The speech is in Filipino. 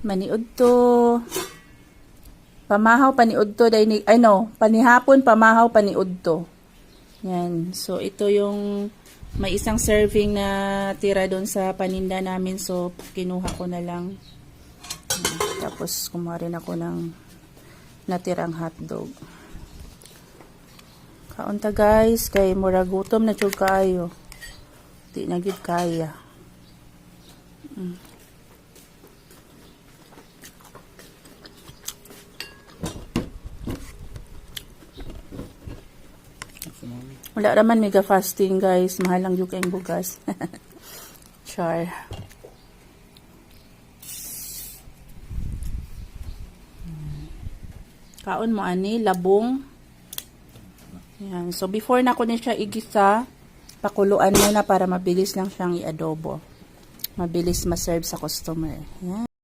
Maniud to. Pamahaw paniud to. Panihapon pamahaw paniud to. Yan. So, ito yung may isang serving na tira doon sa paninda namin. So, kinuha ko na lang. Tapos, kumuha rin ako ng natirang hotdog. Kaunta guys, kay mura gutom na chug kaayo. Di na gid kaya. Wala raman mega fasting guys, mahal lang yung kayong bugas. Char. Kaon mo ani, labong. Yan. So before na ko na siya igisa, pakuluan muna para mabilis lang siyang i-adobo. Mabilis ma-serve sa customer. Yan.